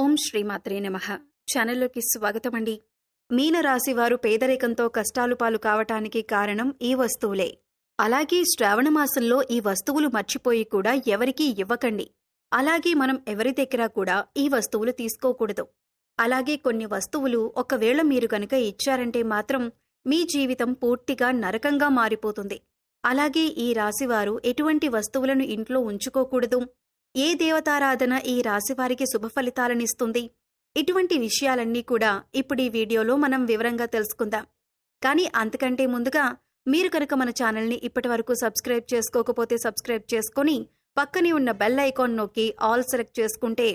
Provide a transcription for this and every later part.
ఓం శ్రీమాత్రే నమః. ఛానల్లోకి స్వాగతం అండి. మీనరాశి వారు పేదరికంతో కష్టాలు పాలు కావటానికి కారణం ఈ వస్తువులే. అలాగే శ్రావణ మాసంలో ఈ వస్తువులు మర్చిపోయి కూడా ఎవరికీ ఇవ్వకండి. అలాగే మనం ఎవరి దగ్గర కూడా ఈ వస్తువులు తీసుకోకూడదు. అలాగే కొన్ని వస్తువులు ఒకవేళ మీరు కనుక ఇచ్చారంటే మాత్రం మీ జీవితం పూర్తిగా నరకంగా మారిపోతుంది. అలాగే ఈ రాశివారు ఎటువంటి వస్తువులను ఇంట్లో ఉంచుకోకూడదు. ఏ దేవతారాధన ఈ రాశివారికి శుభ ఫలితాలనిస్తుంది? ఇటువంటి విషయాలన్నీ కూడా ఇప్పుడు ఈ వీడియోలో మనం వివరంగా తెలుసుకుందాం. కానీ అంతకంటే ముందుగా మీరు కనుక మన ఛానల్ని ఇప్పటి వరకు సబ్స్క్రైబ్ చేసుకోకపోతే సబ్స్క్రైబ్ చేసుకొని పక్కనే ఉన్న బెల్ ఐకాన్ నొక్కి ఆల్ సెలెక్ట్ చేసుకుంటే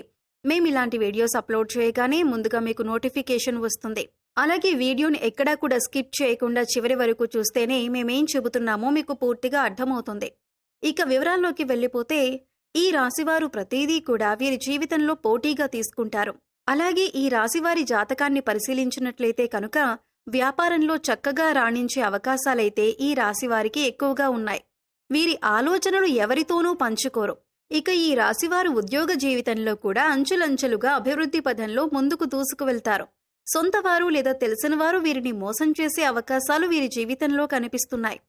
మేము ఇలాంటి వీడియోస్ అప్లోడ్ చేయగానే ముందుగా మీకు నోటిఫికేషన్ వస్తుంది. అలాగే వీడియోని ఎక్కడా కూడా స్కిప్ చేయకుండా చివరి వరకు చూస్తేనే మేమేం చెబుతున్నామో మీకు పూర్తిగా అర్థమవుతుంది. ఇక వివరాల్లోకి వెళ్ళిపోతే ఈ రాశివారు ప్రతిదీ కూడా వీరి జీవితంలో పోటీగా తీసుకుంటారు. అలాగే ఈ రాశివారి జాతకాన్ని పరిశీలించినట్లయితే కనుక వ్యాపారంలో చక్కగా రాణించే అవకాశాలైతే ఈ రాశివారికి ఎక్కువగా ఉన్నాయి. వీరి ఆలోచనలు ఎవరితోనూ పంచుకోరు. ఇక ఈ రాశివారు ఉద్యోగ జీవితంలో కూడా అంచెలంచెలుగా అభివృద్ధి పథంలో ముందుకు దూసుకువెళ్తారు. సొంతవారు లేదా తెలిసినవారు వీరిని మోసం చేసే అవకాశాలు వీరి జీవితంలో కనిపిస్తున్నాయి.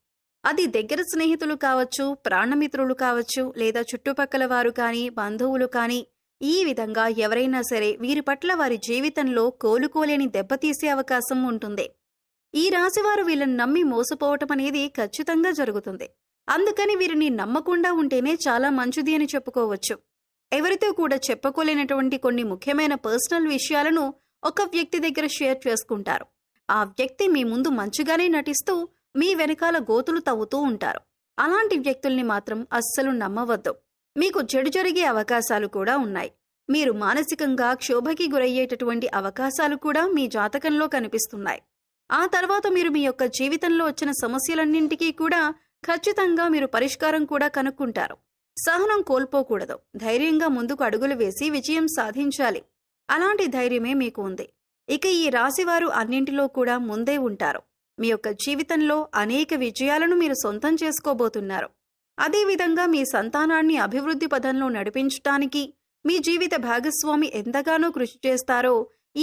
అది దగ్గర స్నేహితులు కావచ్చు, ప్రాణమిత్రులు కావచ్చు, లేదా చుట్టుపక్కల వారు కానీ, బంధువులు కానీ, ఈ విధంగా ఎవరైనా సరే వీరి పట్ల వారి జీవితంలో కోలుకోలేని దెబ్బతీసే అవకాశం ఉంటుంది. ఈ రాశివారు వీళ్ళని నమ్మి మోసపోవటం అనేది ఖచ్చితంగా జరుగుతుంది. అందుకని వీరిని నమ్మకుండా ఉంటేనే చాలా మంచిది అని చెప్పుకోవచ్చు. ఎవరితో కూడా చెప్పుకోలేనటువంటి కొన్ని ముఖ్యమైన పర్సనల్ విషయాలను ఒక వ్యక్తి దగ్గర షేర్ చేసుకుంటారు. ఆ వ్యక్తి మీ ముందు మంచిగానే నటిస్తూ మీ వెనకాల గోతులు తవ్వుతూ ఉంటారు. అలాంటి వ్యక్తుల్ని మాత్రం అస్సలు నమ్మవద్దు. మీకు చెడు జరిగే అవకాశాలు కూడా ఉన్నాయి. మీరు మానసికంగా క్షోభకి గురయ్యేటటువంటి అవకాశాలు కూడా మీ జాతకంలో కనిపిస్తున్నాయి. ఆ తర్వాత మీరు మీ యొక్క జీవితంలో వచ్చిన సమస్యలన్నింటికీ కూడా ఖచ్చితంగా మీరు పరిష్కారం కూడా కనుక్కుంటారు. సహనం కోల్పోకూడదు. ధైర్యంగా ముందుకు అడుగులు వేసి విజయం సాధించాలి. అలాంటి ధైర్యమే మీకు ఉంది. ఇక ఈ రాశివారు అన్నింటిలో కూడా ముందే ఉంటారు. మీ యొక్క జీవితంలో అనేక విజయాలను మీరు సొంతం చేసుకోబోతున్నారు. అదేవిధంగా మీ సంతానాన్ని అభివృద్ధి పథంలో నడిపించటానికి మీ జీవిత భాగస్వామి ఎంతగానో కృషి చేస్తారో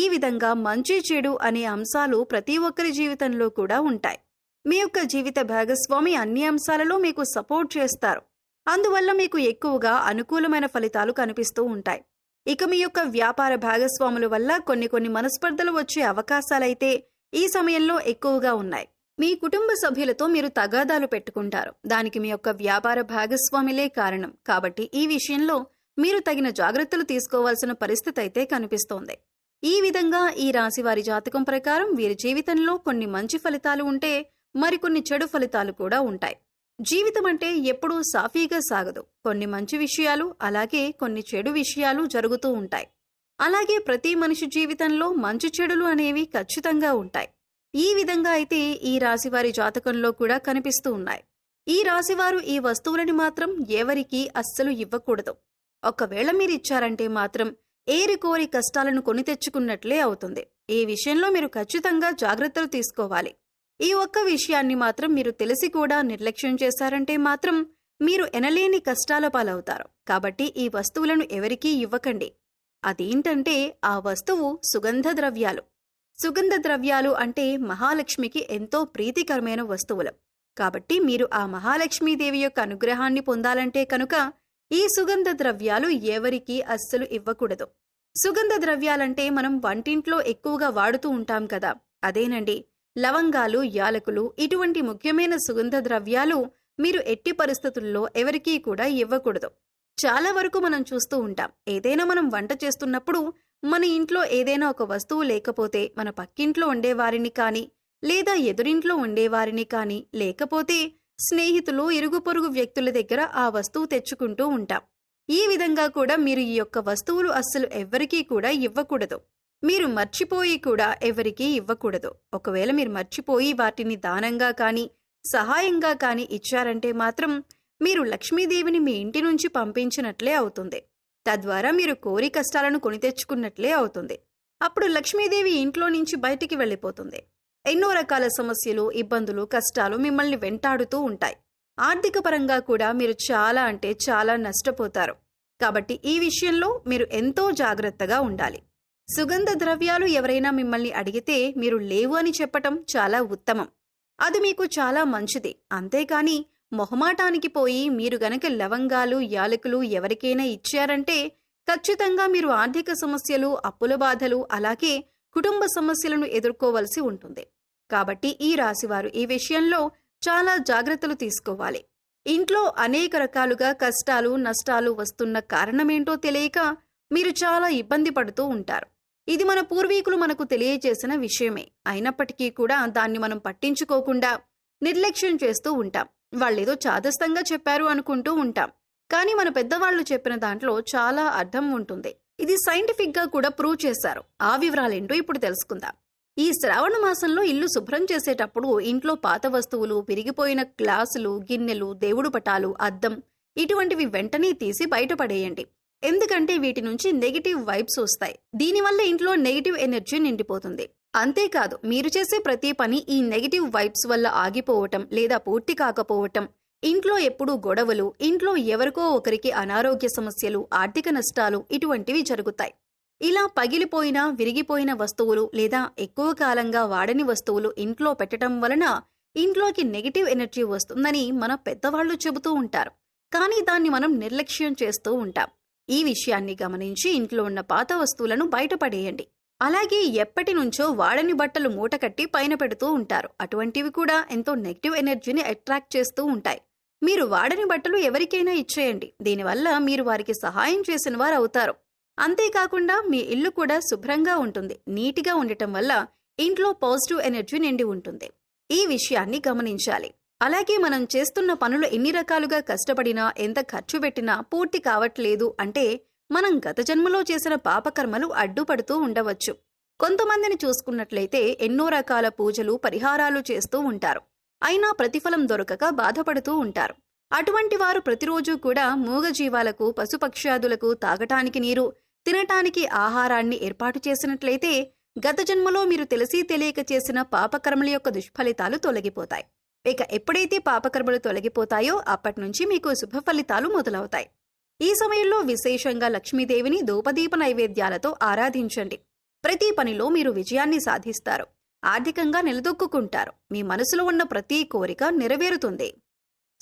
ఈ విధంగా మంచి చెడు అనే అంశాలు ప్రతి ఒక్కరి జీవితంలో కూడా ఉంటాయి. మీ యొక్క జీవిత భాగస్వామి అన్ని అంశాలలో మీకు సపోర్ట్ చేస్తారు. అందువల్ల మీకు ఎక్కువగా అనుకూలమైన ఫలితాలు కనిపిస్తూ ఉంటాయి. ఇక మీ యొక్క వ్యాపార భాగస్వాముల వల్ల కొన్ని మనస్పర్ధలు వచ్చే అవకాశాలైతే ఈ సమయంలో ఎక్కువగా ఉన్నాయి. మీ కుటుంబ సభ్యులతో మీరు తగాదాలు పెట్టుకుంటారు. దానికి మీ యొక్క వ్యాపార భాగస్వామిలే కారణం. కాబట్టి ఈ విషయంలో మీరు తగిన జాగ్రత్తలు తీసుకోవాల్సిన పరిస్థితి అయితే కనిపిస్తోంది. ఈ విధంగా ఈ రాశి వారి జాతకం ప్రకారం వీరి జీవితంలో కొన్ని మంచి ఫలితాలు ఉంటే మరికొన్ని చెడు ఫలితాలు కూడా ఉంటాయి. జీవితం అంటే ఎప్పుడూ సాఫీగా సాగదు. కొన్ని మంచి విషయాలు అలాగే కొన్ని చెడు విషయాలు జరుగుతూ ఉంటాయి. అలాగే ప్రతి మనిషి జీవితంలో మంచి చెడులు అనేవి ఖచ్చితంగా ఉంటాయి. ఈ విధంగా అయితే ఈ రాశివారి జాతకంలో కూడా కనిపిస్తూ ఉన్నాయి. ఈ రాశివారు ఈ వస్తువులని మాత్రం ఎవరికీ అస్సలు ఇవ్వకూడదు. ఒకవేళ మీరు ఇచ్చారంటే మాత్రం ఏరికోరి కష్టాలను కొని తెచ్చుకున్నట్లే అవుతుంది. ఈ విషయంలో మీరు ఖచ్చితంగా జాగ్రత్తలు తీసుకోవాలి. ఈ ఒక్క విషయాన్ని మాత్రం మీరు తెలిసి కూడా నిర్లక్ష్యం చేశారంటే మాత్రం మీరు ఎనలేని కష్టాల పాలవుతారు. కాబట్టి ఈ వస్తువులను ఎవరికీ ఇవ్వకండి. అదేంటంటే ఆ వస్తువు సుగంధ ద్రవ్యాలు. సుగంధ ద్రవ్యాలు అంటే మహాలక్ష్మికి ఎంతో ప్రీతికరమైన వస్తువులు. కాబట్టి మీరు ఆ మహాలక్ష్మీదేవి యొక్క అనుగ్రహాన్ని పొందాలంటే కనుక ఈ సుగంధ ద్రవ్యాలు ఎవరికీ అస్సలు ఇవ్వకూడదు. సుగంధ ద్రవ్యాలంటే మనం వంటింట్లో ఎక్కువగా వాడుతూ ఉంటాం కదా, అదేనండి. లవంగాలు, యాలకులు ఇటువంటి ముఖ్యమైన సుగంధ ద్రవ్యాలు మీరు ఎట్టి పరిస్థితుల్లో ఎవరికీ కూడా ఇవ్వకూడదు. చాలా వరకు మనం చూస్తూ ఉంటాం, ఏదైనా మనం వంట చేస్తున్నప్పుడు మన ఇంట్లో ఏదైనా ఒక వస్తువు లేకపోతే మన పక్కింట్లో ఉండేవారిని కానీ, లేదా ఎదురింట్లో ఉండేవారిని కానీ, లేకపోతే స్నేహితులు, ఇరుగు పొరుగు వ్యక్తుల దగ్గర ఆ వస్తువు తెచ్చుకుంటూ ఉంటాం. ఈ విధంగా కూడా మీరు ఈ యొక్క వస్తువులు అస్సలు ఎవ్వరికీ కూడా ఇవ్వకూడదు. మీరు మర్చిపోయి కూడా ఎవరికీ ఇవ్వకూడదు. ఒకవేళ మీరు మర్చిపోయి వాటిని దానంగా కానీ, సహాయంగా కానీ ఇచ్చారంటే మాత్రం మీరు లక్ష్మీదేవిని మీ ఇంటి నుంచి పంపించినట్లే అవుతుంది. తద్వారా మీరు కోరి కష్టాలను కొని తెచ్చుకున్నట్లే అవుతుంది. అప్పుడు లక్ష్మీదేవి ఇంట్లో నుంచి బయటికి వెళ్ళిపోతుంది. ఎన్నో రకాల సమస్యలు, ఇబ్బందులు, కష్టాలు మిమ్మల్ని వెంటాడుతూ ఉంటాయి. ఆర్థిక పరంగా కూడా మీరు చాలా అంటే చాలా నష్టపోతారు. కాబట్టి ఈ విషయంలో మీరు ఎంతో జాగ్రత్తగా ఉండాలి. సుగంధ ద్రవ్యాలు ఎవరైనా మిమ్మల్ని అడిగితే మీరు లేవు అని చెప్పటం చాలా ఉత్తమం. అది మీకు చాలా మంచిది. అంతేకాని మొహమాటానికి పోయి మీరు గనక లవంగాలు, యాలకులు ఎవరికైనా ఇచ్చారంటే ఖచ్చితంగా మీరు ఆర్థిక సమస్యలు, అప్పుల బాధలు, అలాగే కుటుంబ సమస్యలను ఎదుర్కోవలసి ఉంటుంది. కాబట్టి ఈ రాశివారు ఈ విషయంలో చాలా జాగ్రత్తలు తీసుకోవాలి. ఇంట్లో అనేక రకాలుగా కష్టాలు, నష్టాలు వస్తున్న కారణమేంటో తెలియక మీరు చాలా ఇబ్బంది పడుతూ ఉంటారు. ఇది మన పూర్వీకులు మనకు తెలియజేసిన విషయమే. అయినప్పటికీ కూడా దాన్ని మనం పట్టించుకోకుండా నిర్లక్ష్యం చేస్తూ ఉంటాం. వాళ్ళేదో చాదస్తంగా చెప్పారు అనుకుంటూ ఉంటాం. కానీ మన పెద్దవాళ్లు చెప్పిన దాంట్లో చాలా అర్థం ఉంటుంది. ఇది సైంటిఫిక్ గా కూడా ప్రూవ్ చేశారు. ఆ వివరాలేంటో ఇప్పుడు తెలుసుకుందాం. ఈ శ్రావణ మాసంలో ఇల్లు శుభ్రం చేసేటప్పుడు ఇంట్లో పాత వస్తువులు, విరిగిపోయిన గ్లాసులు, గిన్నెలు, దేవుడు పటాలు, అద్దం ఇటువంటివి వెంటనే తీసి బయటపడేయండి. ఎందుకంటే వీటి నుంచి నెగిటివ్ వైబ్స్ వస్తాయి. దీనివల్ల ఇంట్లో నెగిటివ్ ఎనర్జీ నిండిపోతుంది. అంతేకాదు, మీరు చేసే ప్రతి పని ఈ నెగిటివ్ వైబ్స్ వల్ల ఆగిపోవటం లేదా పూర్తి కాకపోవటం, ఇంట్లో ఎప్పుడూ గొడవలు, ఇంట్లో ఎవరికో ఒకరికి అనారోగ్య సమస్యలు, ఆర్థిక నష్టాలు ఇటువంటివి జరుగుతాయి. ఇలా పగిలిపోయిన, విరిగిపోయిన వస్తువులు లేదా ఎక్కువ కాలంగా వాడని వస్తువులు ఇంట్లో పెట్టడం వలన ఇంట్లోకి నెగిటివ్ ఎనర్జీ వస్తుందని మన పెద్దవాళ్లు చెబుతూ ఉంటారు. కానీ దాన్ని మనం నిర్లక్ష్యం చేస్తూ ఉంటాం. ఈ విషయాన్ని గమనించి ఇంట్లో ఉన్న పాత వస్తువులను బయటపడేయండి. అలాగే ఎప్పటి నుంచో వాడని బట్టలు మూటకట్టి పైన పెడుతూ ఉంటారు. అటువంటివి కూడా ఎంతో నెగిటివ్ ఎనర్జీని అట్రాక్ట్ చేస్తూ ఉంటాయి. మీరు వాడని బట్టలు ఎవరికైనా ఇచ్చేయండి. దీనివల్ల మీరు వారికి సహాయం చేసిన వారు అవుతారు. అంతేకాకుండా మీ ఇల్లు కూడా శుభ్రంగా ఉంటుంది. నీటిగా ఉండటం వల్ల ఇంట్లో పాజిటివ్ ఎనర్జీ నిండి ఉంటుంది. ఈ విషయాన్ని గమనించాలి. అలాగే మనం చేస్తున్న పనులు ఎన్ని రకాలుగా కష్టపడినా, ఎంత ఖర్చు పెట్టినా పూర్తి కావట్లేదు అంటే మనం గత జన్మలో చేసిన పాపకర్మలు అడ్డుపడుతూ ఉండవచ్చు. కొంతమందిని చూసుకున్నట్లయితే ఎన్నో రకాల పూజలు, పరిహారాలు చేస్తూ ఉంటారు. అయినా ప్రతిఫలం దొరకక బాధపడుతూ ఉంటారు. అటువంటి వారు ప్రతిరోజు కూడా మూగజీవాలకు, పశుపక్ష్యాదులకు తాగటానికి నీరు, తినటానికి ఆహారాన్ని ఏర్పాటు చేసినట్లయితే గత జన్మలో మీరు తెలిసి తెలియక చేసిన పాపకర్మల యొక్క దుష్ఫలితాలు తొలగిపోతాయి. ఇక ఎప్పుడైతే పాపకర్మలు తొలగిపోతాయో అప్పటి నుంచి మీకు శుభ ఫలితాలు మొదలవుతాయి. ఈ సమయంలో విశేషంగా లక్ష్మీదేవిని ధూపదీప నైవేద్యాలతో ఆరాధించండి. ప్రతి పనిలో మీరు విజయాన్ని సాధిస్తారు. ఆర్థికంగా నిలదొక్కుంటారు. మీ మనసులో ఉన్న ప్రతి కోరిక నెరవేరుతుంది.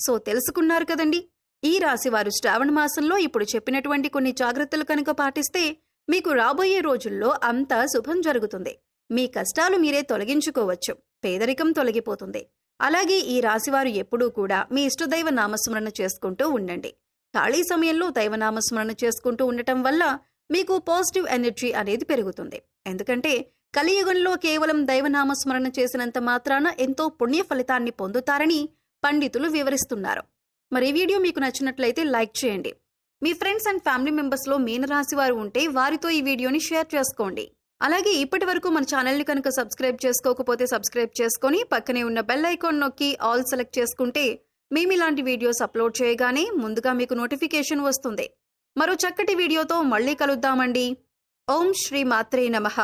సో తెలుసుకున్నారు కదండి. ఈ రాశివారు శ్రావణ మాసంలో ఇప్పుడు చెప్పినటువంటి కొన్ని జాగ్రత్తలు కనుక పాటిస్తే మీకు రాబోయే రోజుల్లో అంతా శుభం జరుగుతుంది. మీ కష్టాలు మీరే తొలగించుకోవచ్చు. పేదరికం తొలగిపోతుంది. అలాగే ఈ రాశివారు ఎప్పుడూ కూడా మీ ఇష్టదైవ నామస్మరణ చేసుకుంటూ ఉండండి. ఖాళీ సమయంలో దైవనామస్మరణ చేసుకుంటూ ఉండటం వల్ల మీకు పాజిటివ్ ఎనర్జీ అనేది పెరుగుతుంది. ఎందుకంటే కలియుగంలో కేవలం దైవనామస్మరణ చేసినంత మాత్రాన ఎంతో పుణ్య ఫలితాన్ని పొందుతారని పండితులు వివరిస్తున్నారు. మరి ఈ వీడియో మీకు నచ్చినట్లయితే లైక్ చేయండి. మీ ఫ్రెండ్స్ అండ్ ఫ్యామిలీ మెంబర్స్ లో మీనరాశి వారు ఉంటే వారితో ఈ వీడియోని షేర్ చేసుకోండి. అలాగే ఇప్పటి వరకు మన ఛానల్ని కనుక సబ్స్క్రైబ్ చేసుకోకపోతే సబ్స్క్రైబ్ చేసుకొని పక్కనే ఉన్న బెల్ ఐకాన్ నొక్కి ఆల్ సెలెక్ట్ చేసుకుంటే మేము ఇలాంటి వీడియోస్ అప్లోడ్ చేయగానే ముందుగా మీకు నోటిఫికేషన్ వస్తుంది. మరో చక్కటి వీడియోతో మళ్ళీ కలుద్దామండి. ఓం శ్రీ మాత్రే నమః.